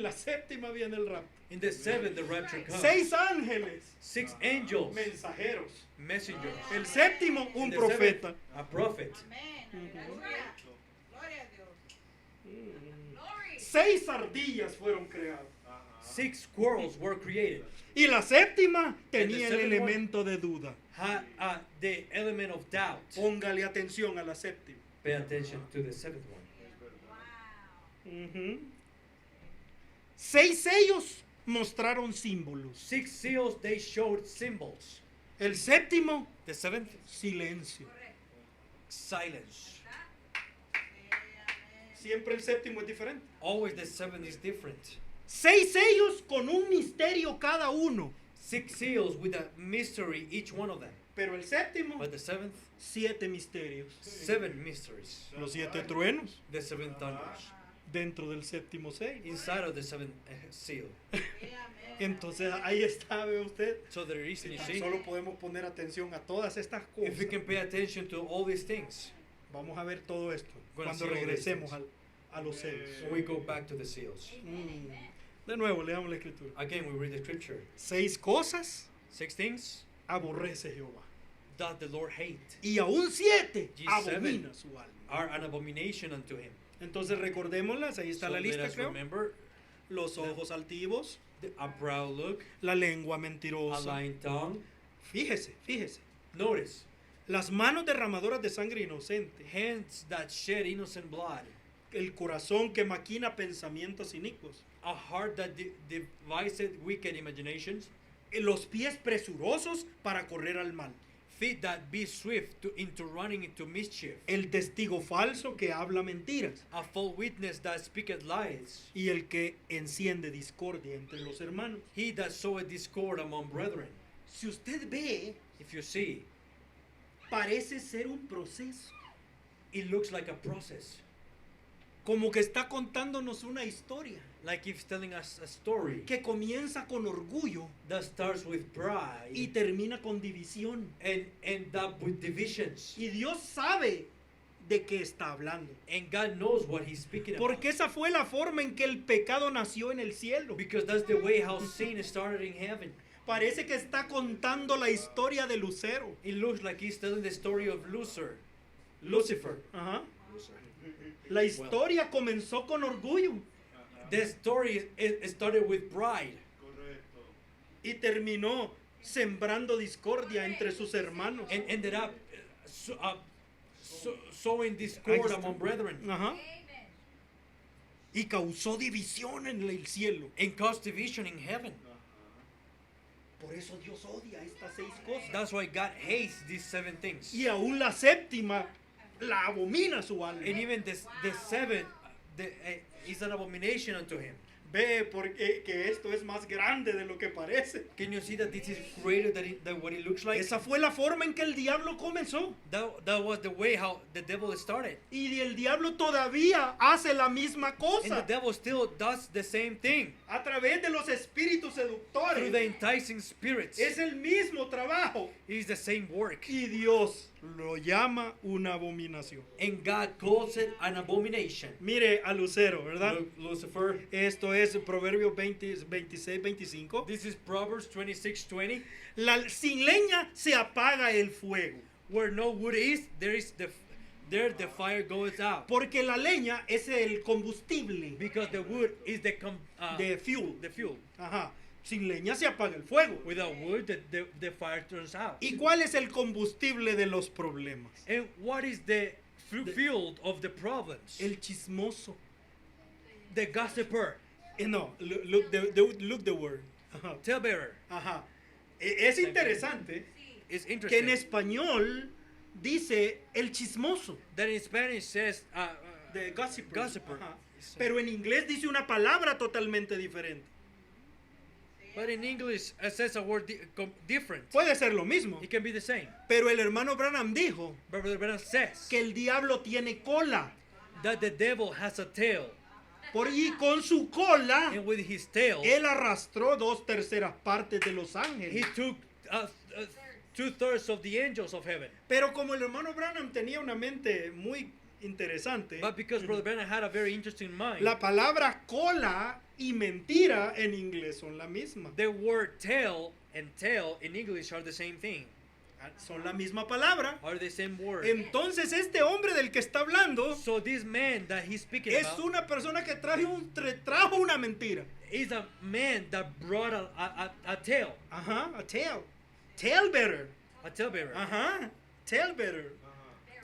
La séptima viene el rapto. In the 7th, the rapture comes. 6 ángeles, 6 angels, mensajeros. messengers. El séptimo, un In the profeta. 7th, a prophet. 6 ardillas fueron creadas. 6 squirrels were created. Y la séptima And the tenía el seventh elemento de duda. The element of doubt. Póngale atención a la séptima. Pay attention to the 7th one. 6 sellos mostraron símbolos. 6 seals, they showed symbols. El séptimo, The 7th, silencio. silence. Siempre el séptimo es diferente. Always the 7th is different. 6 sellos con un misterio cada uno. 6 seals with a mystery, each one of them. Pero el séptimo, But the 7th, 7 misterios. 7 mysteries. Los 7 truenos The 7 thunders. dentro del séptimo sello. Inside of the 7th seal. Entonces ahí está, ve usted. So there is, you see, Solo podemos poner atención a todas estas if we cosas. can pay attention to all these things, Vamos a ver todo esto Gonna cuando see all these regresemos things. a los seres. When we go back to the seals. De nuevo, leamos la escritura. Again, we read the scripture. 6 cosas 6 things aborrece Jehová. doth the Lord hate, Y aún 7 G7 abomina su alma. are an abomination unto him. Entonces recordémoslas, ahí está So la let lista, us creo. remember Los ojos altivos, a proud look, la lengua a mentirosa. lying tongue. Fíjese, fíjese. Notice, Las manos derramadoras de sangre inocente. hands that shed innocent blood, El corazón que maquina pensamientos inicuos. a heart that deviseth wicked imaginations, Los pies presurosos para correr al mal. feet that be swift into running into mischief, El testigo falso que habla mentiras. a false witness that speaketh lies, Y el que enciende discordia entre los hermanos. he that soweth discord among brethren. Si usted ve, If you see, parece ser un proceso. it looks like a process, Como que está contándonos una historia. like he's telling us a story Que comienza con orgullo that starts with pride y termina con división. and end up with divisions. Y Dios sabe de qué está hablando. And God knows what he's speaking about. Porque esa fue la forma en que el pecado nació en el cielo. Because that's the way how sin started in heaven. Parece que está contando la historia de Lucero. It looks like he's telling the story of Lucifer. Ajá. La historia comenzó con orgullo The story started with pride y terminó sembrando discordia entre sus hermanos. and ended up sowing discord among brethren Ajá. Amen. Y causó división en el cielo. and caused division in heaven. Por eso Dios odia estas 6 cosas. That's why God hates these 7 things. Y aún la séptima la abomina su alma. And even the 7th is an abomination unto him. Ve porque que esto es más grande de lo que parece. Can you see that this is greater than what it looks like? Esa fue la forma en que el diablo comenzó. That was the way how the devil started. Y el diablo todavía hace la misma And the cosa devil still does the same thing a través de los espíritus through seductores. the enticing spirits. Es el mismo trabajo. It is the same work. Y Dios lo llama una abominación. And God calls it an abomination. Mire a Lucero, ¿verdad? Lucifer. Esto es Proverbios 26, 25. This is Proverbs 26:20. Sin leña se apaga el fuego. Where no wood is, there the fire goes out. Porque la leña es el combustible Because the wood is de fuel. the fuel. Ajá. Sin leña se apaga el fuego. Without wood, the fire turns out. ¿Y cuál es el combustible de los problemas? And what is the fuel of the problems? El chismoso. The gossiper, No, look the word. Ajá. talebearer. Ajá. Es interesante It's que en interesting español dice el chismoso. that in Spanish says De gossiper. gossiper. Ajá. Pero en inglés dice una palabra totalmente diferente. But in English, it says a word different. Puede ser lo mismo. It can be the same. Pero el hermano Branham dijo But Brother Branham says que el diablo tiene cola. that the devil has a tail, Y con su cola, and with his tail, él arrastró 2/3 partes de los he ángeles. took 2/3 of the angels of heaven. Pero como el hermano Branham tenía una mente muy interesante, But because Brother Branham had a very interesting mind, la palabra cola y mentira en inglés son la misma. the word tail and tail in English are the same thing, Son la misma palabra. are the same word. Entonces este hombre del que está hablando So this man that he's speaking es about una persona que trajo una mentira. is a man that brought a tail, Ajá, a tale. Talebearer. a talebearer, Ajá, talebearer.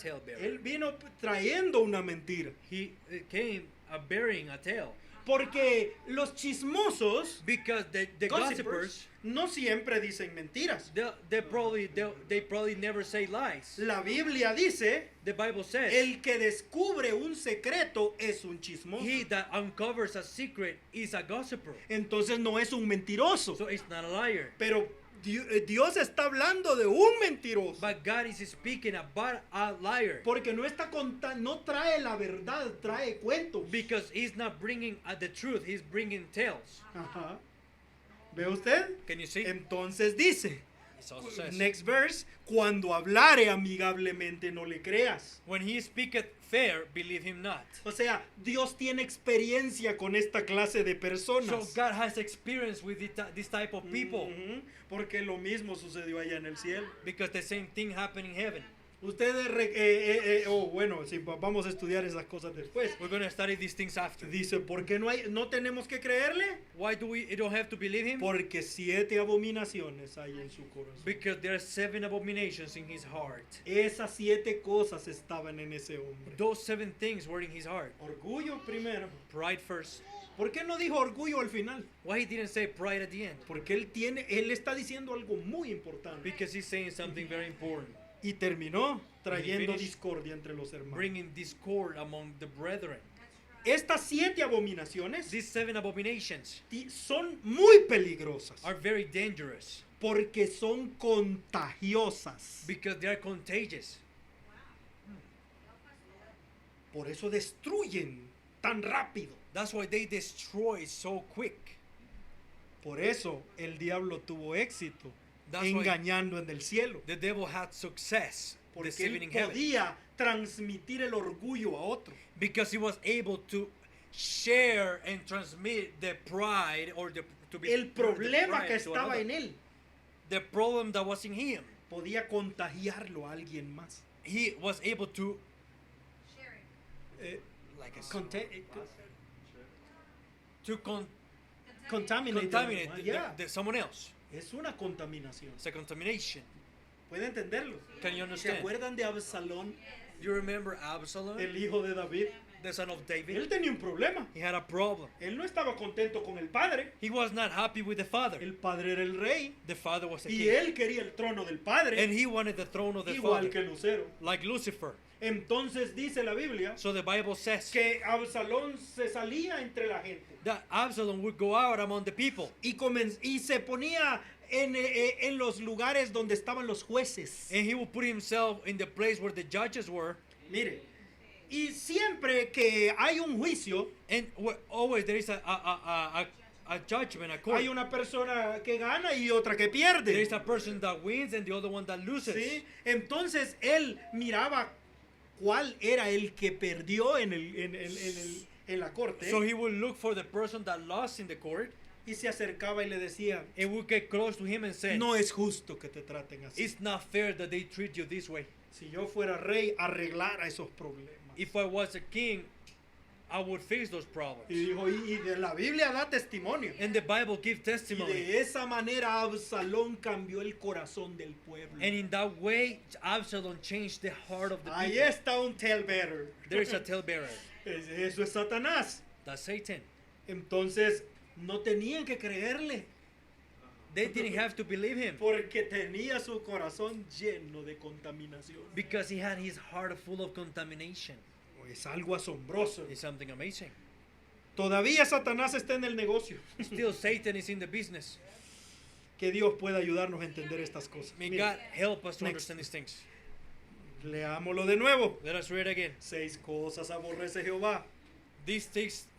talebearer. Él vino trayendo una mentira. He came bearing a tail. Porque los chismosos, Because the gossipers, no siempre dicen mentiras. they probably never say lies. La Biblia dice, The Bible says, el que descubre un secreto es un chismoso. he that uncovers a secret is a gossiper. Entonces no es un mentiroso. So it's not a liar. Pero Dios está hablando de un mentiroso. But God is speaking about a liar. Porque no está no trae la verdad, trae cuentos. Because he's not bringing the truth, he's bringing tales. Ajá. ¿Ve usted? Can you see? Entonces dice, It also says, Next verse, cuando hablare amigablemente no le creas. when he speaketh fair, believe him not. O sea, Dios tiene experiencia con esta clase de So personas. God has experience with this type of people, Ujú, porque lo mismo sucedió allá en el cielo. because the same thing happened in heaven. Ustedes, bueno, sí, vamos a estudiar esas cosas después. We're going to study these things after. Dice, ¿por qué no tenemos que creerle? Why do we don't have to believe him? Porque 7 abominaciones hay en su corazón. Because there are 7 abominations in his heart. Esas 7 cosas estaban en ese hombre. Those 7 things were in his heart. Orgullo primero. Pride first. ¿Por qué no dijo orgullo al final? Why he didn't say pride at the end? Porque él está diciendo algo muy importante. Because he's saying something very important. Y terminó trayendo finished discordia entre los hermanos. Bringing discord among the brethren. Estas 7 abominaciones These 7 abominations son muy peligrosas are very dangerous porque son contagiosas. because they are contagious. Por eso destruyen tan rápido. That's why they destroy so quick. Por eso el diablo tuvo éxito That's why engañando en el cielo. the devil had success Porque deceiving él in heaven. podía transmitir el orgullo a otro. Because he was able to share and transmit the pride or to be El problema que to estaba another. en él The problem that was in him. podía contagiarlo a alguien más. He was able to Sharing. like To to contaminate, contaminate yeah. someone else. Es una contaminación. It's a contamination. ¿Puede entenderlo? Can you ¿Se understand? acuerdan de Absalón, Do you remember Absalom, el hijo de David? the son of Él David? tenía un problema. He had a problem. Él no estaba contento con el padre. He was not happy with the father. El padre era el rey The father was a y king. él quería el trono del padre, And he wanted the throne of the igual father, que Lucero. like Lucifer. Entonces dice la Biblia So the Bible says que Absalón se salía entre la gente that Absalom would go out among the people. y se ponía en los lugares donde estaban los jueces. And he would put himself in the place where the judges were. Mire, y siempre que hay un juicio, And always there is a judgment, a court. hay una persona que gana y otra que There pierde. is a person that wins and the other one that loses. ¿Sí? Entonces él miraba cuál era el que perdió en la corte So he would look for the person that lost in the court y se acercaba y le decía, and would get close to him and say, no es justo que te traten así. it's not fair that they treat you this way. Si yo fuera rey, arreglara esos problemas. If I was a king, I would fix those problems. Y dijo, y de la Biblia da testimonio. And the Bible gives Y testimony. de esa manera Absalón cambió el corazón del pueblo. And in that way, Absalom changed the heart of the Ahí people. está un talebearer. There is a talebearer. Eso es Satanás. That's Satan. Entonces, no tenían que creerle. They didn't have to believe him Porque tenía su corazón lleno de contaminación. because he had his heart full of contamination. Es algo asombroso. It's something amazing. Todavía Satanás está en el negocio. Still, Satan is in the business. Que Dios pueda ayudarnos a entender estas cosas. May Mire, God help us to Next. understand these things. leámoslo de nuevo. Let us read again. 6 cosas aborrece Jehová. These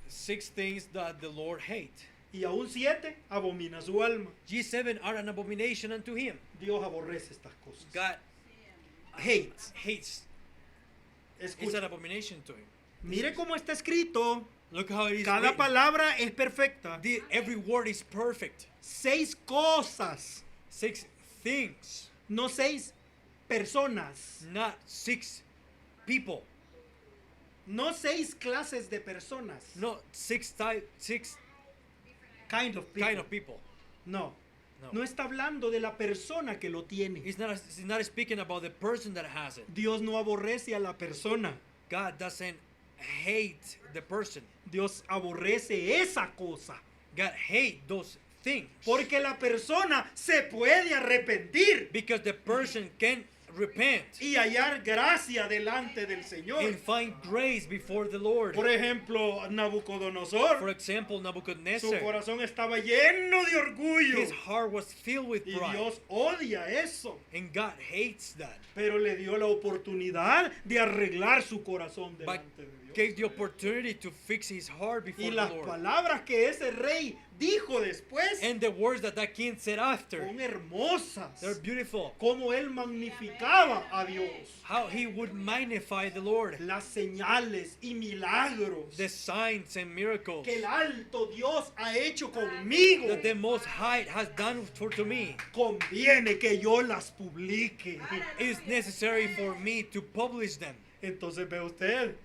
6 things that the Lord hate. Y aún 7 abomina su alma. G7 are an abomination unto him. Dios aborrece estas cosas. God Hates. hates. It's an Escucha. abomination to him. Mire cómo está escrito. Look how it is Cada written. palabra es perfecta. Every word is perfect. 6 cosas, 6 things, no 6 personas. not 6 people. No 6 clases de personas. No 6 Kind of people. kind of people. No. No. No está hablando de la persona que lo tiene. It's not speaking about the person that has it. Dios no aborrece a la persona. God doesn't hate the person. Dios aborrece esa cosa. God hates those things. Porque la persona se puede arrepentir Because the person can repent y hallar gracia delante del Señor. and find grace before the Lord. Por ejemplo, For Nabucodonosor, example, su Nebuchadnezzar, corazón estaba lleno de orgullo. his heart was filled with Y pride. Dios odia eso. And God hates that. Pero le dio la oportunidad de arreglar su corazón But delante de Dios. gave the opportunity to fix his heart before Y the las Lord. palabras que ese rey dijo después And the words that that king said after, son hermosas. they're beautiful. Como él magnificaba a Dios. How he would magnify the Lord, Las señales y milagros the signs and miracles que el alto Dios ha hecho conmigo. that the Most High has done to me. Conviene que yo las publique. It's necessary for me to publish them. Entonces ve usted,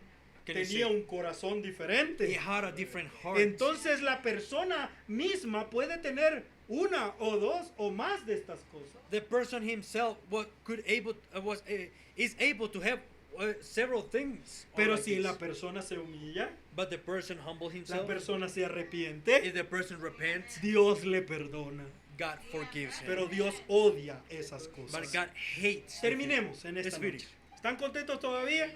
Can you tenía see? un corazón He diferente. had a different heart. Entonces la persona misma puede tener una o dos o más de estas cosas. The person himself is able to have several things. Pero like si this. la persona se humilla, But the person humble la himself, persona se arrepiente, if the person repents, Dios le perdona. God forgives him. Pero Dios odia esas But cosas. God hates. Terminemos en esta Let's noche. finish. ¿Están contentos todavía?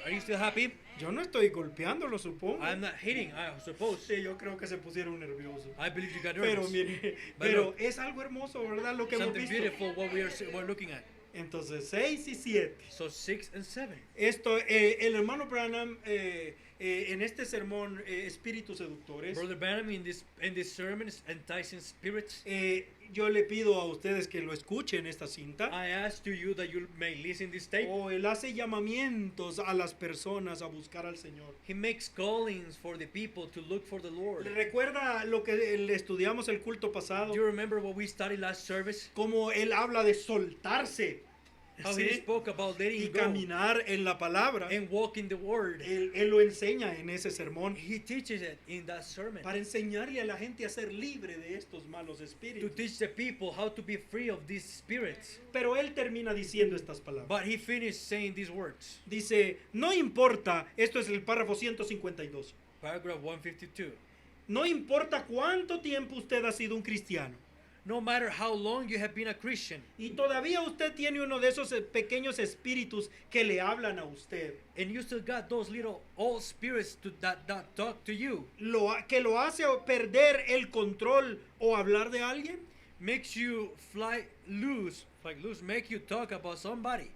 Are you still happy? Yo no estoy golpeándolo, supongo. I'm not hitting, I suppose. Sí, yo creo que se pusieron nerviosos. I believe you got Pero nervous. mire, But pero look, es algo hermoso, ¿verdad? Lo que hemos something visto. beautiful what we're looking at. Entonces, 6 y 7. So 6 and 7. Esto, el hermano Branham, en este sermón, Espíritus Seductores, Brother Branham in this sermon, enticing spirits. yo le pido a ustedes que lo escuchen esta cinta. I ask to you that you may listen this tape. O él hace llamamientos a las personas a buscar al Señor. He makes callings for the people to look for the Lord. ¿Recuerda lo que le estudiamos el culto pasado? Do you remember what we studied last service? Como él habla de soltarse, How ¿sí? he spoke about letting Y go caminar en la palabra. and walk in the Word. Él lo enseña en ese sermón He teaches it in that sermon para enseñarle a la gente a ser libre de estos malos to espíritus. teach the people how to be free of these spirits. Pero él termina diciendo estas palabras. But he finished saying these words. Dice, no importa, esto es el párrafo 152, Paragraph 152. no importa cuánto tiempo usted ha sido un cristiano. No matter how long you have been a Christian, Y todavía usted tiene uno de esos pequeños espíritus que le hablan a usted. and you still got those little old spirits that talk to you, Que lo hace perder el control o hablar de alguien. makes you fly loose, make you talk about somebody.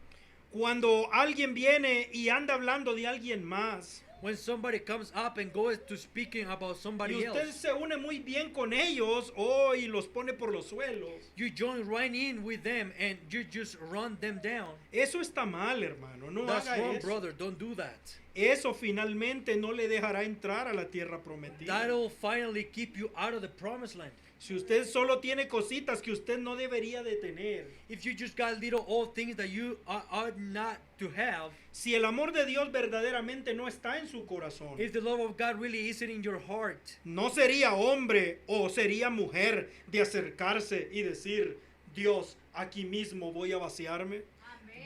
Cuando alguien viene y anda hablando de alguien más. When somebody comes up and goes to speaking about Y somebody usted else, se une muy bien con ellos y los pone por los suelos. you join right in with them and you just run them down. Eso está mal, hermano. No That's haga wrong, eso. brother. Don't do that. Eso finalmente no le dejará entrar a la tierra prometida. That'll finally keep you out of the promised land. Si usted solo tiene cositas que usted no debería de tener. If you just got little old things that you ought not to have, Si el amor de Dios verdaderamente no está en su corazón. if the love of God really isn't in your heart, No sería hombre o sería mujer de acercarse y decir, Dios, aquí mismo voy a vaciarme.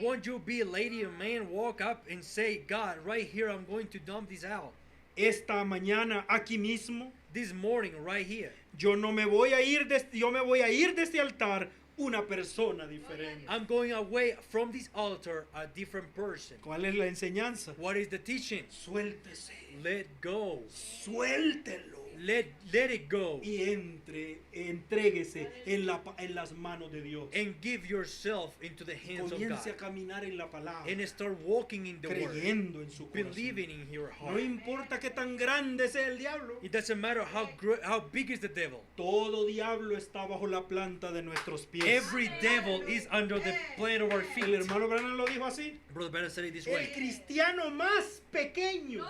won't you be a lady or man, walk up and say, God, right here I'm going to dump this out. Esta mañana, aquí mismo, This morning, right here. yo me voy a ir de este altar una persona diferente. I'm going away from this altar a different person. ¿Cuál es la enseñanza? What is the teaching? Suéltese, Let go. suéltelo Let it go. y entréguese en las manos de Dios. And give yourself into the hands of Comience a God. caminar en la palabra, And start walking in the Word. creyendo en su corazón. Believing in your No heart. importa qué tan grande sea el diablo. It doesn't matter how big is the devil. Todo diablo está bajo la planta de nuestros pies. Every devil is under the plant of our El feet. hermano Branham lo dijo así. Brother Banner said it this El way. cristiano más pequeño,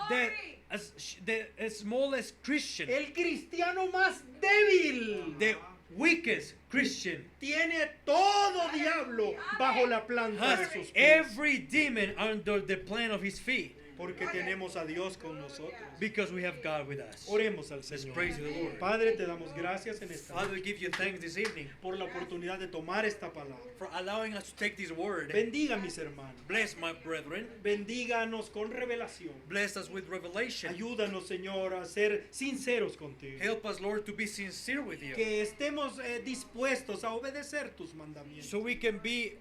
The smallest Christian, el cristiano más débil, the weakest Christian, tiene todo diablo bajo la planta de has sus pies. every demon under the plant of his feet. Porque tenemos a Dios con nosotros. Because we have God with us. Oremos al Señor. praise the Lord. Padre, te damos gracias en esta Father, we give you thanks this evening por la oportunidad de tomar esta palabra. for allowing us to take this word. Bendiga a mis hermanos. Bless my brethren. Bendíganos con revelación. Bless us with revelation. Ayúdanos, Señor, a ser sinceros contigo. Help us, Lord, to be sincere with you. Que estemos dispuestos a obedecer tus mandamientos. So we can be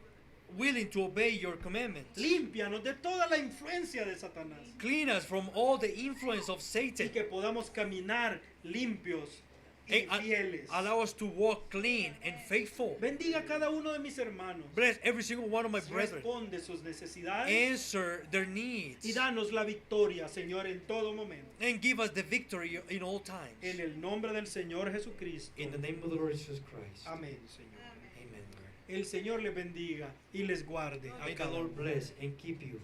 willing to obey your commandments. Límpianos de toda la influencia de Satanás. Clean us from all the influence of Y Satan. que podamos caminar limpios y fieles. Allow us to walk clean and faithful. Bendiga a cada uno de mis hermanos. Bless every single one of my brethren. Responde sus necesidades. Answer their needs. Y danos la victoria, Señor, en todo momento. And give us the victory in all times. En el nombre del Señor Jesucristo. In the name of the Lord Jesus Christ. Amén, Señor. Amen, Lord. El Señor les bendiga y les guarde. May the Lord bless and keep you.